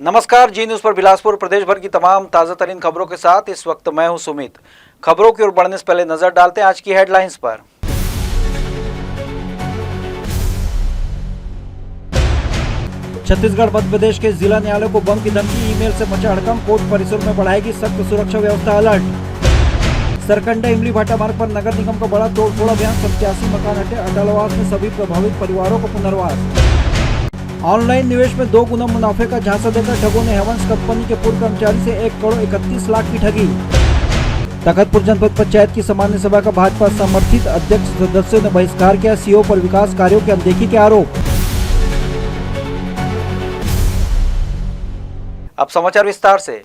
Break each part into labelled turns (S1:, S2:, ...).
S1: नमस्कार, जी न्यूज पर बिलासपुर प्रदेश भर की तमाम ताजा तरीन खबरों के साथ इस वक्त मैं हूं सुमित। खबरों की ओर बढ़ने से पहले नजर डालते हैं आज की हेडलाइंस पर। छत्तीसगढ़ मध्य प्रदेश के जिला न्यायालय को बम की धमकी, ईमेल से मचा हड़कंप, कोर्ट परिसर में बढ़ाएगी सख्त सुरक्षा व्यवस्था, अलर्ट। सरकंडा इमली भाटा मार्ग पर नगर निगम का बड़ा तोड़फोड़ अभियान, 87 मकान हटे, अटालवास में सभी प्रभावित परिवारों को पुनर्वास। ऑनलाइन निवेश में 2 गुना मुनाफे का झांसा देकर ठगों ने हेवंस कंपनी के पूर्व कर्मचारी से 1 करोड़ 31 लाख की ठगी। तखतपुर जनपद पंचायत की सामान्य सभा का भाजपा समर्थित अध्यक्ष सदस्यों ने बहिष्कार किया, सीओ पर विकास कार्यों की अनदेखी के आरोप। अब समाचार विस्तार से।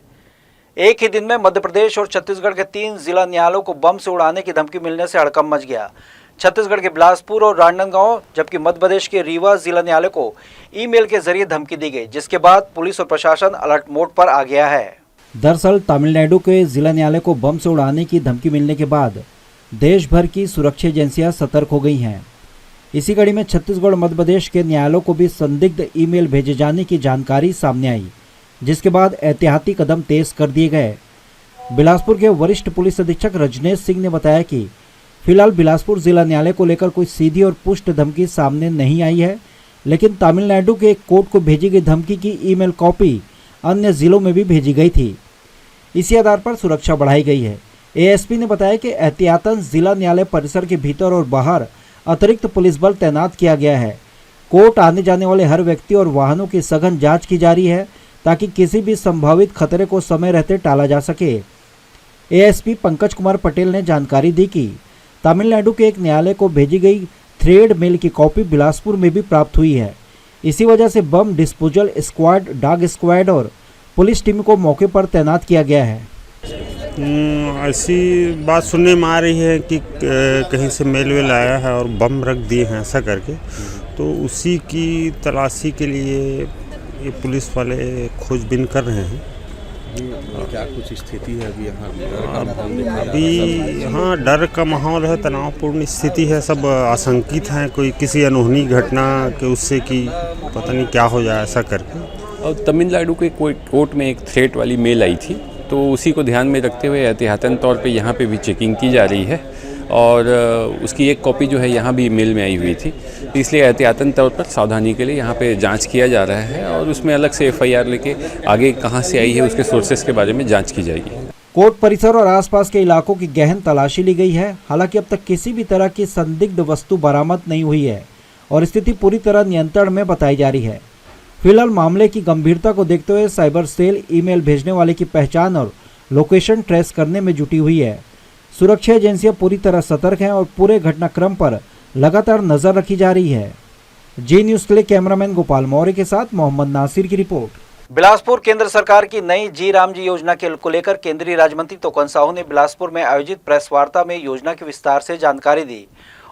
S1: एक ही दिन में मध्य प्रदेश और छत्तीसगढ़ के 3 जिला न्यायालयों को बम से उड़ाने की धमकी मिलने से हड़कंप मच गया। छत्तीसगढ़ के बिलासपुर और राजनांदगांव, जबकि मध्य प्रदेश के रीवा जिला न्यायालय को ईमेल के जरिए धमकी दी गई, जिसके बाद पुलिस और प्रशासन अलर्ट मोड पर आ गया है। दरअसल तमिलनाडु के जिला न्यायालय को बम से उड़ाने की धमकी मिलने के बाद देश भर की सुरक्षा एजेंसियां सतर्क हो गई हैं। इसी कड़ी में छत्तीसगढ़ और मध्य प्रदेश के न्यायालयों को भी संदिग्ध ईमेल भेजे जाने की जानकारी सामने आई, जिसके बाद एहतियाती कदम तेज कर दिए गए। बिलासपुर के वरिष्ठ पुलिस अधीक्षक रजनेश सिंह ने बताया कि फिलहाल बिलासपुर जिला न्यायालय को लेकर कोई सीधी और पुष्ट धमकी सामने नहीं आई है, लेकिन तमिलनाडु के एक कोर्ट को भेजी गई धमकी की ईमेल कॉपी अन्य जिलों में भी भेजी गई थी। इसी आधार पर सुरक्षा बढ़ाई गई है। एएसपी ने बताया कि एहतियातन जिला न्यायालय परिसर के भीतर और बाहर अतिरिक्त पुलिस बल तैनात किया गया है। कोर्ट आने जाने वाले हर व्यक्ति और वाहनों की सघन जाँच की जा रही है, ताकि किसी भी संभावित खतरे को समय रहते टाला जा सके। एएसपी पंकज कुमार पटेल ने जानकारी दी कि तमिलनाडु के एक न्यायालय को भेजी गई थ्रेड मेल की कॉपी बिलासपुर में भी प्राप्त हुई है। इसी वजह से bomb disposal squad, dog squad और पुलिस टीम को मौके पर तैनात किया गया है।
S2: ऐसी बात सुनने में आ रही है कि कहीं से मेल वेल आया है और बम रख दिए हैं ऐसा करके, तो उसी की तलाशी के लिए ये पुलिस वाले खोजबीन कर रहे हैं।
S3: क्या कुछ स्थिति है अभी यहाँ?
S2: अभी हाँ, डर का माहौल है, तनावपूर्ण स्थिति है, सब आशंकित हैं कोई किसी अनहोनी घटना के उससे कि पता नहीं क्या हो जाए ऐसा करके।
S3: और तमिलनाडु के कोई कोर्ट में एक थ्रेट वाली मेल आई थी, तो उसी को ध्यान में रखते हुए एहतियातन तौर पे यहाँ पे भी चेकिंग की जा रही है और उसकी एक कॉपी जो है यहाँ भी मेल में आई हुई थी, इसलिए एहतियातन तौर पर सावधानी के लिए यहाँ पे जांच किया जा रहा है और उसमें अलग से एफआईआर लेके आगे कहाँ से आई है उसके सोर्सेस के बारे में जांच की जाएगी।
S1: कोर्ट परिसर और आसपास के इलाकों की गहन तलाशी ली गई है। हालांकि अब तक किसी भी तरह की संदिग्ध वस्तु बरामद नहीं हुई है और स्थिति पूरी तरह नियंत्रण में बताई जा रही है। फिलहाल मामले की गंभीरता को देखते हुए साइबर सेल ईमेल भेजने वाले की पहचान और लोकेशन ट्रेस करने में जुटी हुई है। सुरक्षा एजेंसियां पूरी तरह सतर्क हैं और पूरे घटनाक्रम पर लगातार नजर रखी जा रही है। जी न्यूज के लिए कैमरामैन गोपाल मौर्य के साथ मोहम्मद नासिर की रिपोर्ट। बिलासपुर केंद्र सरकार की नई जी राम जी योजना को लेकर केंद्रीय राज्य मंत्री तोकन साहू ने बिलासपुर में आयोजित प्रेस वार्ता में योजना की विस्तार से जानकारी दी।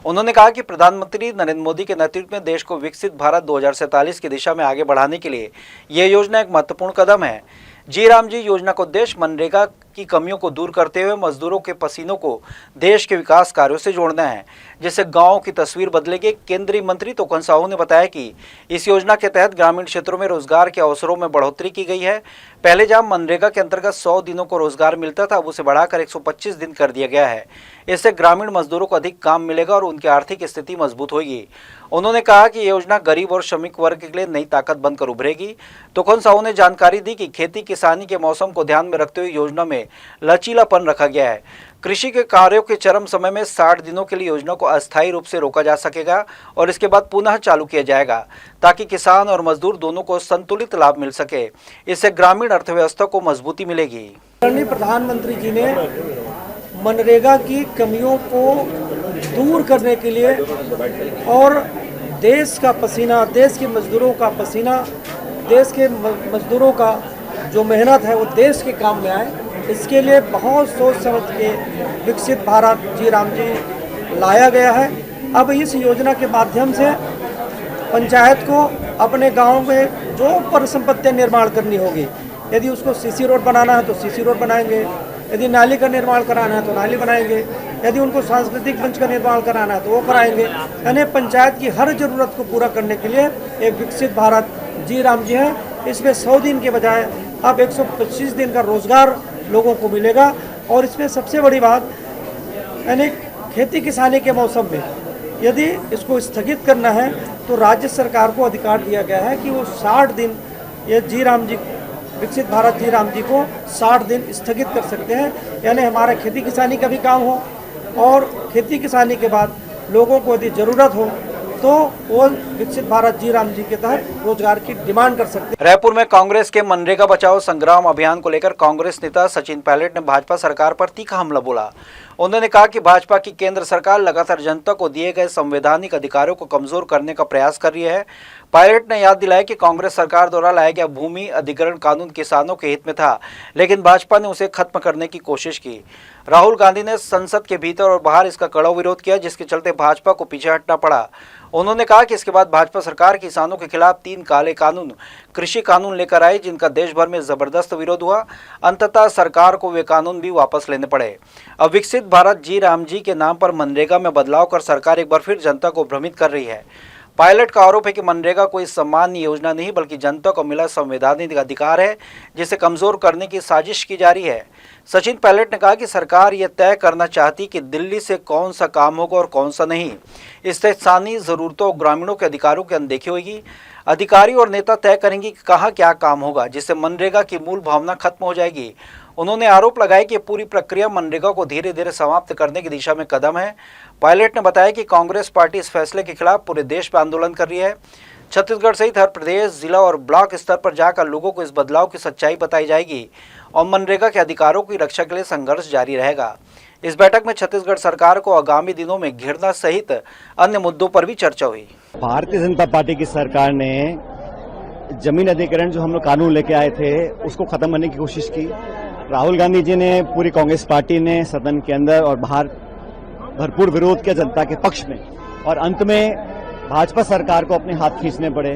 S1: उन्होंने कहा कि प्रधानमंत्री नरेंद्र मोदी के नेतृत्व में देश को विकसित भारत 2047 की दिशा में आगे बढ़ाने के लिए यह योजना एक महत्वपूर्ण कदम है। जी राम जी योजना का उद्देश्य मनरेगा की कमियों को दूर करते हुए मजदूरों के पसीनों को देश के विकास कार्यों से जोड़ना है, जिससे गांवों की तस्वीर बदलेगी। केंद्रीय मंत्री तोकन साहू ने बताया कि इस योजना के तहत ग्रामीण क्षेत्रों में रोजगार के अवसरों में बढ़ोतरी की गई है। पहले जहां मनरेगा के अंतर्गत 100 दिनों को रोजगार मिलता था, अब उसे बढ़ाकर 125 दिन कर दिया गया है। इससे ग्रामीण मजदूरों को अधिक काम मिलेगा और उनकी आर्थिक स्थिति मजबूत होगी। उन्होंने कहा कि योजना गरीब और श्रमिक वर्ग के लिए नई ताकत बनकर उभरेगी। तोकन साहू ने जानकारी दी कि खेती किसानी के मौसम को ध्यान में रखते हुए योजना में लचीलापन रखा गया है। कृषि के कार्यों के चरम समय में 60 दिनों के लिए योजना को अस्थायी रूप से रोका जा सकेगा और इसके बाद पुनः चालू किया जाएगा, ताकि किसान और मजदूर दोनों को संतुलित लाभ मिल सके। इससे ग्रामीण अर्थव्यवस्था को मजबूती मिलेगी।
S4: प्रधानमंत्री जी ने मनरेगा की कमियों को दूर करने के लिए और देश का पसीना, देश के मजदूरों का पसीना, देश के मजदूरों का जो मेहनत है वो देश के काम में आए, इसके लिए बहुत सोच समझ के विकसित भारत जी राम जी लाया गया है। अब इस योजना के माध्यम से पंचायत को अपने गांव में जो परिसंपत्तियां निर्माण करनी होगी, यदि उसको सीसी रोड बनाना है तो सीसी रोड बनाएंगे, यदि नाली का निर्माण कराना है तो नाली बनाएंगे, यदि उनको सांस्कृतिक मंच का निर्माण कराना है तो वो कराएंगे। यानी पंचायत की हर जरूरत को पूरा करने के लिए एक विकसित भारत जी राम जी है। इसमें 100 दिन के बजाय अब 125 दिन का रोजगार लोगों को मिलेगा। और इसमें सबसे बड़ी बात यानी खेती किसानी के मौसम में यदि इसको स्थगित करना है तो राज्य सरकार को अधिकार दिया गया है कि वो 60 दिन ये जी राम जी विकसित भारत जी राम जी को 60 दिन स्थगित कर सकते हैं। यानी हमारा खेती किसानी का भी काम हो और खेती किसानी के बाद लोगों को यदि ज़रूरत हो तो वो विकसित भारत जी राम जी के तहत रोजगार की डिमांड कर सकते हैं।
S1: रायपुर में कांग्रेस के मनरेगा बचाओ संग्राम अभियान को लेकर कांग्रेस नेता सचिन पायलट ने भाजपा सरकार पर तीखा हमला बोला। उन्होंने कहा कि भाजपा की केंद्र सरकार लगातार जनता को दिए गए संवैधानिक अधिकारों को कमजोर करने का प्रयास कर रही है। पायलट ने याद दिलाया कि कांग्रेस सरकार द्वारा लाया गया भूमि अधिग्रहण कानून किसानों के हित में था, लेकिन भाजपा ने उसे खत्म करने की कोशिश की। राहुल गांधी ने संसद के भीतर और बाहर इसका कड़ा विरोध किया, जिसके चलते भाजपा को पीछे हटना पड़ा। उन्होंने कहा कि इसके बाद भाजपा सरकार किसानों के खिलाफ 3 काले कानून कृषि कानून लेकर आई, जिनका देश भर में जबरदस्त विरोध हुआ। अंततः सरकार को वे कानून भी वापस लेने पड़े। अब विकसित भारत जी राम जी के नाम पर मनरेगा में बदलाव कर सरकार एक बार फिर जनता को भ्रमित कर रही है। पायलट का आरोप है कि मनरेगा कोई सम्मान्य योजना नहीं बल्कि जनता को मिला संवैधानिक अधिकार है, जिसे कमजोर करने की साजिश की जा रही है। सचिन पायलट ने कहा कि सरकार यह तय करना चाहती कि दिल्ली से कौन सा काम होगा और कौन सा नहीं। इससे स्थानीय जरूरतों और ग्रामीणों के अधिकारों की अनदेखी होगी। अधिकारी और नेता तय करेंगे कि कहाँ क्या काम होगा, जिससे मनरेगा की मूल भावना खत्म हो जाएगी। उन्होंने आरोप लगाया कि पूरी प्रक्रिया मनरेगा को धीरे धीरे समाप्त करने की दिशा में कदम है। पायलट ने बताया कि कांग्रेस पार्टी इस फैसले के खिलाफ पूरे देश में आंदोलन कर रही है। छत्तीसगढ़ सहित हर प्रदेश, जिला और ब्लॉक स्तर पर जाकर लोगों को इस बदलाव की सच्चाई बताई जाएगी और मनरेगा के अधिकारों की रक्षा के लिए संघर्ष जारी रहेगा। इस बैठक में छत्तीसगढ़ सरकार को आगामी दिनों में घिरना सहित अन्य मुद्दों पर भी चर्चा हुई।
S5: भारतीय जनता पार्टी की सरकार ने जमीन अधिग्रहण जो हम लोग कानून लेके आए थे उसको खत्म करने की कोशिश की। राहुल गांधी जी ने, पूरी कांग्रेस पार्टी ने सदन के अंदर और बाहर भरपूर विरोध किया जनता के पक्ष में, और अंत में भाजपा सरकार को अपने हाथ खींचने पड़े।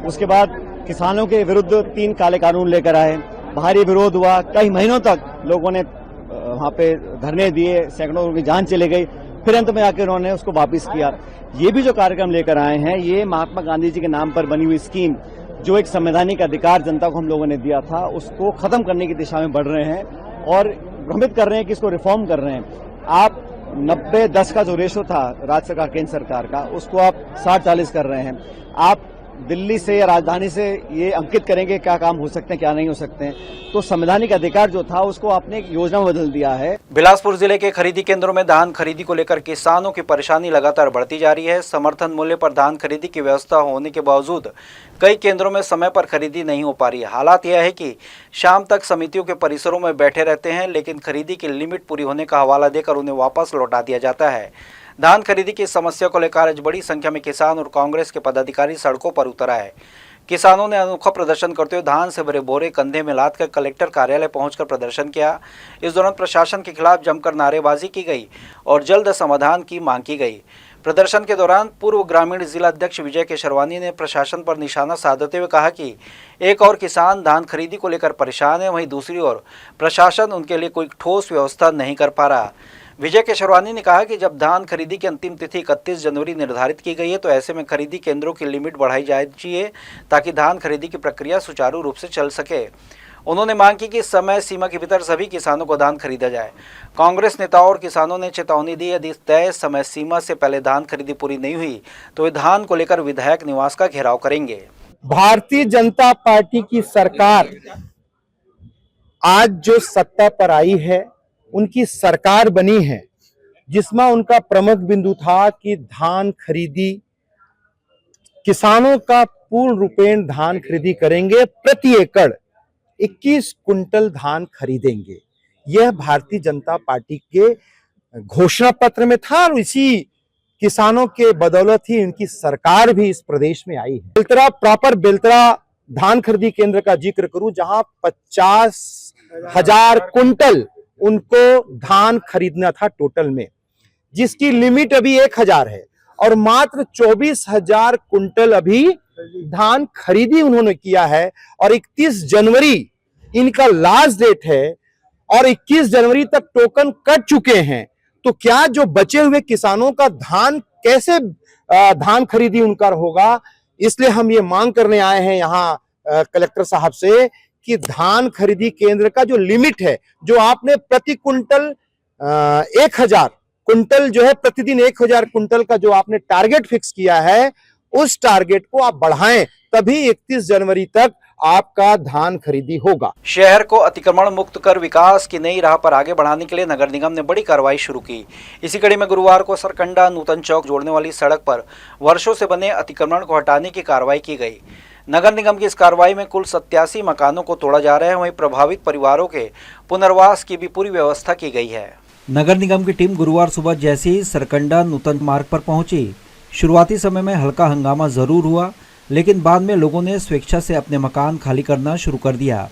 S5: उसके बाद किसानों के विरुद्ध 3 काले कानून लेकर आए। भारी विरोध हुआ, कई महीनों तक लोगों ने वहां पे धरने दिए, सैकड़ों लोगों की जान चली गई, फिर अंत में आकर उन्होंने उसको वापस किया। ये भी जो कार्यक्रम लेकर आए हैं, ये महात्मा गांधी जी के नाम पर बनी हुई स्कीम, जो एक संवैधानिक अधिकार जनता को हम लोगों ने दिया था, उसको खत्म करने की दिशा में बढ़ रहे हैं और भ्रमित कर रहे हैं कि इसको रिफॉर्म कर रहे हैं। आप 90-10 का जो रेशो था राज्य सरकार केंद्र सरकार का, उसको आप 60-40 कर रहे हैं। आप दिल्ली से या राजधानी से ये अंकित करेंगे क्या काम हो सकते हैं, क्या नहीं हो सकते हैं। तो संवैधानिक अधिकार जो था उसको आपने एक योजना में बदल दिया है।
S1: बिलासपुर जिले के खरीदी केंद्रों में धान खरीदी को लेकर किसानों की परेशानी लगातार बढ़ती जा रही है। समर्थन मूल्य पर धान खरीदी की व्यवस्था होने के बावजूद कई केंद्रों में समय पर खरीदी नहीं हो पा रही है। हालात यह है कि शाम तक समितियों के परिसरों में बैठे रहते हैं, लेकिन खरीदी की लिमिट पूरी होने का हवाला देकर उन्हें वापस लौटा दिया जाता है। धान खरीदी की समस्या को लेकर आज बड़ी संख्या में किसान और कांग्रेस के पदाधिकारी सड़कों पर उतर आए। किसानों ने अनोखा प्रदर्शन करते हुए धान से भरे बोरे कंधे में लादकर कलेक्टर कार्यालय पहुंचकर प्रदर्शन किया। इस दौरान प्रशासन के खिलाफ जमकर नारेबाजी की गई और जल्द समाधान की मांग की गई। प्रदर्शन के दौरान पूर्व ग्रामीण जिला अध्यक्ष विजय केशरवानी ने प्रशासन पर निशाना साधते हुए कहा कि एक और किसान धान खरीदी को लेकर परेशान है, वहीं दूसरी ओर प्रशासन उनके लिए कोई ठोस व्यवस्था नहीं कर पा रहा। विजय केशरवानी ने कहा कि जब धान खरीदी की अंतिम तिथि 31 जनवरी निर्धारित की गई है, तो ऐसे में खरीदी केंद्रों की लिमिट बढ़ाई जानी चाहिए ताकि धान खरीदी की प्रक्रिया सुचारू रूप से चल सके। उन्होंने मांग की कि समय सीमा के भीतर सभी किसानों को धान खरीदा जाए। कांग्रेस नेताओं और किसानों ने चेतावनी दी, यदि तय समय सीमा से पहले धान खरीदी पूरी नहीं हुई तो वे धान को लेकर विधायक निवास का घेराव करेंगे।
S6: भारतीय जनता पार्टी की सरकार आज जो सत्ता पर आई है, उनकी सरकार बनी है जिसमें उनका प्रमुख बिंदु था कि धान खरीदी, किसानों का पूर्ण रूपेण धान खरीदी करेंगे, प्रति एकड़ 21 कुंटल धान खरीदेंगे। यह भारतीय जनता पार्टी के घोषणा पत्र में था और इसी किसानों के बदौलत ही इनकी सरकार भी इस प्रदेश में आई है। बेलतरा प्रॉपर बेलतरा धान खरीदी केंद्र का जिक्र करूं, जहां 50,000 कुंटल उनको धान खरीदना था टोटल में, जिसकी लिमिट अभी 1000 है और मात्र 24,000 कुंटल अभी धान खरीदी उन्होंने किया है और 31 जनवरी इनका लास्ट डेट है और 21 जनवरी तक टोकन कट चुके हैं। तो क्या जो बचे हुए किसानों का धान कैसे धान खरीदी उनका होगा? इसलिए हम ये मांग करने आए हैं यहाँ कलेक्टर साहब से कि धान खरीदी केंद्र का जो लिमिट है, जो आपने प्रति कुंटल 1000 कुंटल जो है, प्रतिदिन 1000 कुंटल का जो आपने टारगेट फिक्स किया है, उस टारगेट को आप बढ़ाएं, तभी 31 जनवरी तक आपका धान खरीदी होगा।
S1: शहर को अतिक्रमण मुक्त कर विकास की नई राह पर आगे बढ़ाने के लिए नगर निगम ने बड़ी कार्रवाई शुरू की। इसी कड़ी में गुरुवार को सरकंडा नूतन चौक जोड़ने वाली सड़क पर वर्षों से बने अतिक्रमण को हटाने की कार्रवाई की गई। नगर निगम की इस कार्रवाई में कुल 87 मकानों को तोड़ा जा रहा है। वहीं प्रभावित परिवारों के पुनर्वास की भी पूरी व्यवस्था की गई है। नगर निगम की टीम गुरुवार सुबह जैसे ही सरकंडा नूतन मार्ग पर पहुंची, शुरुआती समय में हल्का हंगामा जरूर हुआ, लेकिन बाद में लोगों ने स्वेच्छा से अपने मकान खाली करना शुरू कर दिया।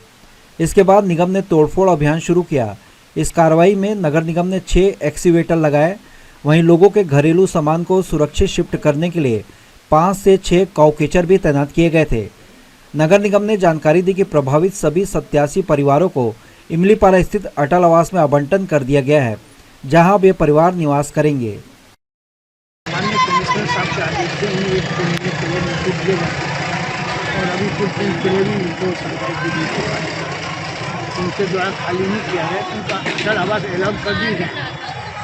S1: इसके बाद निगम ने तोड़फोड़ अभियान शुरू किया। इस कार्रवाई में नगर निगम ने 6 एक्सीवेटर लगाए। वहीं लोगों के घरेलू सामान को सुरक्षित शिफ्ट करने के लिए 5 से 6 काउकेचर भी तैनात किए गए थे। नगर निगम ने जानकारी दी कि प्रभावित सभी 87 परिवारों को इमलीपारा स्थित अटल आवास में आवंटन कर दिया गया है, जहां वे परिवार निवास करेंगे।
S7: माननीय कमिश्नर साहब के आदेश से उन्हें 1 महीने के लिए नोटिस दिए गए और अभी कुछ दिन के लिए भी उनको सरकार की दी थी, उनके द्वारा खाली नहीं किया है, उनका अटल आवास अलग कर दी है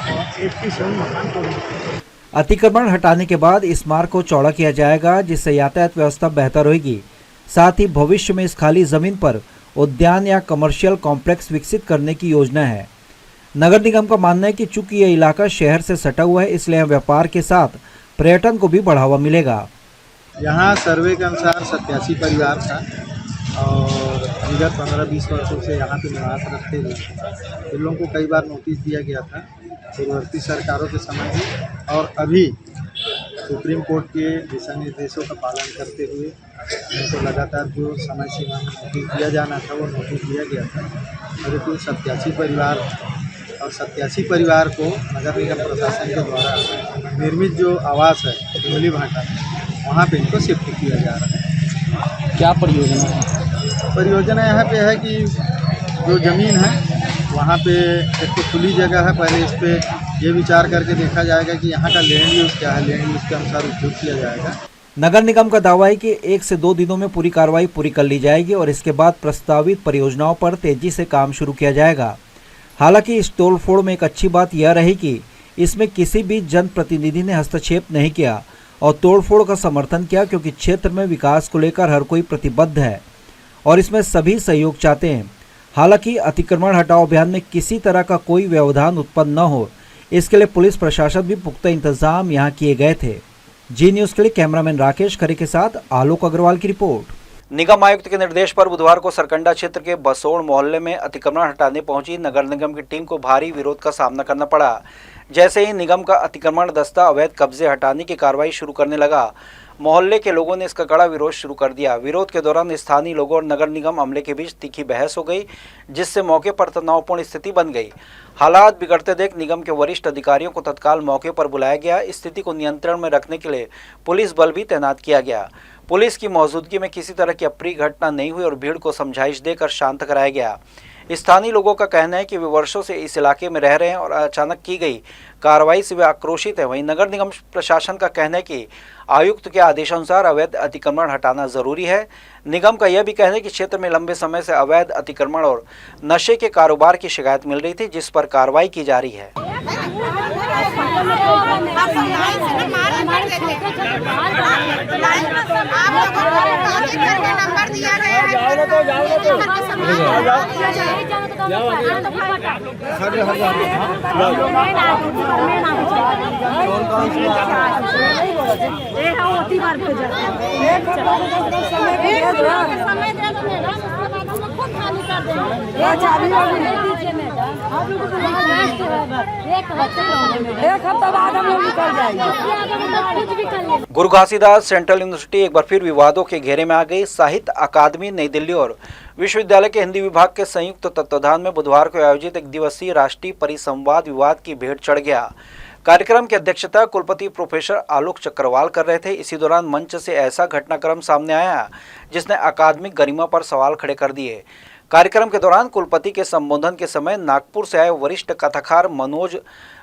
S7: और 87 मकान को।
S1: अतिक्रमण हटाने के बाद इस मार्ग को चौड़ा किया जाएगा, जिससे यातायात व्यवस्था बेहतर होगी। साथ ही भविष्य में इस खाली जमीन पर उद्यान या कमर्शियल कॉम्प्लेक्स विकसित करने की योजना है। नगर निगम का मानना है कि चूंकि यह इलाका शहर से सटा हुआ है, इसलिए यहाँ व्यापार के साथ पर्यटन को भी बढ़ावा मिलेगा।
S8: यहाँ सर्वे के अनुसार 87 परिवार था और विगत 15-20 वर्षों से यहाँ पे निवास रखते हुए इन लोगों को कई बार नोटिस दिया गया था पूर्ववर्ती सरकारों के समय भी, और अभी सुप्रीम कोर्ट के दिशा निर्देशों का पालन करते हुए उनको लगातार जो समय सीमा में नोटिस दिया जाना था वो नोटिस दिया गया था। और कुल 87 परिवार और 87 परिवार को नगर निगम प्रशासन के द्वारा निर्मित जो आवास है इमली भाटा, वहाँ पे इनको शिफ्ट किया जा रहा है।
S7: क्या परियोजना है?
S8: परियोजना यहाँ पे है कि जो ज़मीन है वहाँ पे एक तो खुली जगह है, पहले इस पे ये विचार करके देखा जाएगा कि यहाँ का लैंड यूज़ क्या है, लैंड यूज़ के अनुसार उपयोग किया जाएगा।
S1: नगर निगम का दावा है कि 1 से 2 दिनों में पूरी कार्रवाई पूरी कर ली जाएगी और इसके बाद प्रस्तावित परियोजनाओं पर तेजी से काम शुरू किया जाएगा। हालांकि इस तोड़फोड़ में एक अच्छी बात यह रही कि इसमें किसी भी जनप्रतिनिधि ने हस्तक्षेप नहीं किया और तोड़फोड़ का समर्थन किया, क्योंकि क्षेत्र में विकास को लेकर हर कोई प्रतिबद्ध है और इसमें सभी सहयोग चाहते हैं। हालांकि अतिक्रमण हटाओ अभियान में किसी तरह का कोई व्यवधान उत्पन्न न हो, इसके लिए पुलिस प्रशासन भी पुख्ता इंतजाम यहाँ किए गए थे। जी न्यूज़ के लिए कैमरामैन राकेश खरे के साथ आलोक अग्रवाल की रिपोर्ट। निगम आयुक्त के निर्देश पर बुधवार को सरकंडा क्षेत्र के बसोड़ मोहल्ले में अतिक्रमण हटाने पहुंची नगर निगम की टीम को भारी विरोध का सामना करना पड़ा। जैसे ही निगम का अतिक्रमण दस्ता अवैध कब्जे हटाने की कार्रवाई शुरू करने लगा, मोहल्ले के लोगों ने इसका कड़ा विरोध शुरू कर दिया। विरोध के दौरान स्थानीय लोगों और नगर निगम अमले के बीच तीखी बहस हो गई, जिससे मौके पर तनावपूर्ण स्थिति बन गई। हालात बिगड़ते देख निगम के वरिष्ठ अधिकारियों को तत्काल मौके पर बुलाया गया। स्थिति को नियंत्रण में रखने के लिए पुलिस बल भी तैनात किया गया। पुलिस की मौजूदगी में किसी तरह की अप्रिय घटना नहीं हुई और भीड़ को समझाइश देकर शांत कराया गया। स्थानीय लोगों का कहना है कि वे वर्षों से इस इलाके में रह रहे हैं और अचानक की गई कार्रवाई से वे आक्रोशित हैं। वहीं नगर निगम प्रशासन का कहना है कि आयुक्त के आदेशानुसार अवैध अतिक्रमण हटाना जरूरी है। निगम का यह भी कहना है कि क्षेत्र में लंबे समय से अवैध अतिक्रमण और नशे के कारोबार की शिकायत मिल रही थी, जिस पर कार्रवाई की जा रही है। गुरु घासीदास सेंट्रल यूनिवर्सिटी एक बार फिर विवादों के घेरे में आ गई। साहित्य अकादमी नई दिल्ली और विश्वविद्यालय के हिंदी विभाग के संयुक्त तत्वाधान में बुधवार को आयोजित 1 दिवसीय राष्ट्रीय परिसंवाद विवाद की भेंट चढ़ गया। कार्यक्रम की अध्यक्षता कुलपति प्रोफेसर आलोक चक्रवाल कर रहे थे। इसी दौरान मंच से ऐसा घटनाक्रम सामने आया जिसने अकादमिक गरिमा पर सवाल खड़े कर दिए। कार्यक्रम के दौरान कुलपति के संबोधन के समय नागपुर से आए वरिष्ठ कथाकार मनोज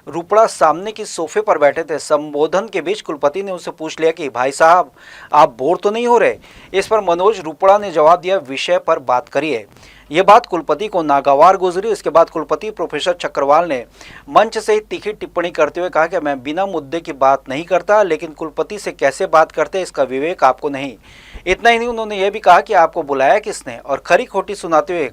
S1: रुपड़ा सामने की सोफे पर बैठे थे। संबोधन के बीच कुलपति ने उनसे पूछ लिया कि भाई साहब, आप बोर तो नहीं हो रहे? इस पर मनोज रुपड़ा ने जवाब दिया, विषय पर बात करिए। ये बात कुलपति को नागवार गुजरी। इसके बाद कुलपति प्रोफेसर चक्रवाल ने मंच से ही तीखी टिप्पणी करते हुए कहा कि मैं बिना मुद्दे की बात नहीं करता, लेकिन कुलपति से कैसे बात करते इसका विवेक आपको नहीं। इतना ही नहीं, उन्होंने यह भी कहा कि आपको बुलाया किसने, और खरी खोटी सुनाते हुए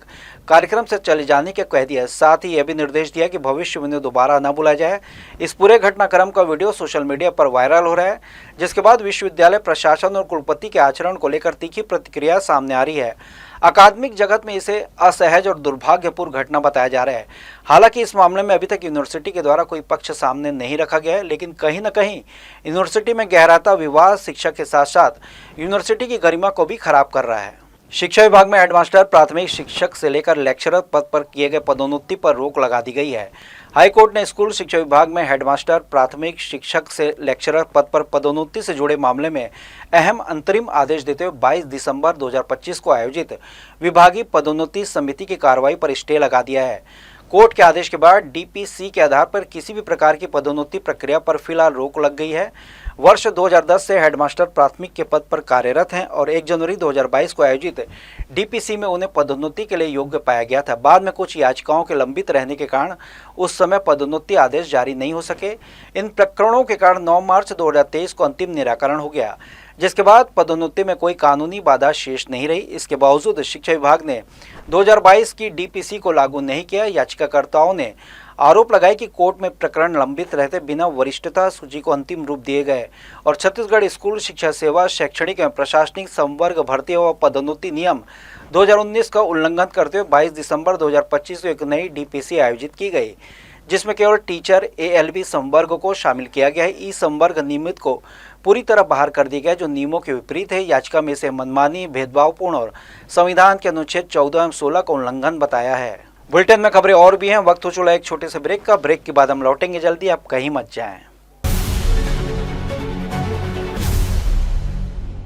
S1: कार्यक्रम से चले जाने के कह दिया। साथ ही यह भी निर्देश दिया कि भविष्य में दोबारा न बुलाया जाए। इस पूरे घटनाक्रम का वीडियो सोशल मीडिया पर वायरल हो रहा है, जिसके बाद विश्वविद्यालय प्रशासन और कुलपति के आचरण को लेकर तीखी प्रतिक्रिया सामने आ रही है। अकादमिक जगत में इसे असहज और दुर्भाग्यपूर्ण घटना बताया जा रहा है। हालांकि इस मामले में अभी तक यूनिवर्सिटी के द्वारा कोई पक्ष सामने नहीं रखा गया है, लेकिन कहीं न कहीं यूनिवर्सिटी में गहराता विवाद शिक्षा के साथ साथ यूनिवर्सिटी की गरिमा को भी खराब कर रहा है। शिक्षा विभाग में हेडमास्टर, प्राथमिक शिक्षक से लेकर लेक्चरर पद पर किए गए पदोन्नति पर रोक लगा दी गई है। हाईकोर्ट ने स्कूल शिक्षा विभाग में हेडमास्टर, प्राथमिक शिक्षक से लेक्चरर पद पर पदोन्नति से जुड़े मामले में अहम अंतरिम आदेश देते हुए 22 दिसंबर 2025 को आयोजित विभागीय पदोन्नति समिति की कार्रवाई पर स्टे लगा दिया है। कोर्ट के आदेश के बाद डीपीसी के आधार पर किसी भी प्रकार की पदोन्नति प्रक्रिया पर फिलहाल रोक लग गई है। वर्ष 2010 से हेडमास्टर प्राथमिक के पद पर कार्यरत हैं और 1 जनवरी 2022 को आयोजित डीपीसी में उन्हें पदोन्नति के लिए योग्य पाया गया था। बाद में कुछ याचिकाओं के लंबित रहने के कारण उस समय पदोन्नति आदेश जारी नहीं हो सके। इन प्रकरणों के कारण 9 मार्च 2023 को अंतिम निराकरण हो गया, जिसके बाद पदोन्नति में कोई कानूनी बाधा शेष नहीं रही। इसके बावजूद शिक्षा विभाग ने 2022 की डीपीसी को लागू नहीं किया। याचिकाकर्ताओं ने आरोप लगाया कि कोर्ट में प्रकरण लंबित रहते बिना वरिष्ठता सूची को अंतिम रूप दिए गए और छत्तीसगढ़ स्कूल शिक्षा सेवा शैक्षणिक एवं प्रशासनिक संवर्ग भर्ती व पदोन्नति नियम 2019 का उल्लंघन करते हुए 22 दिसंबर 2025 को एक नई डीपीसी आयोजित की गई, जिसमें केवल टीचर ALB संवर्ग को शामिल किया गया है। ई संवर्ग नियमित को पूरी तरह बाहर कर दिया गया, जो नियमों के विपरीत है। याचिका में इसे मनमानी, भेदभावपूर्ण और संविधान के अनुच्छेद 14 एवं 16 का उल्लंघन बताया है। बुलेटिन में खबरें और भी हैं। वक्त हो चुका एक छोटे से ब्रेक का। ब्रेक के बाद हम लौटेंगे जल्दी, आप कहीं मत जाएं।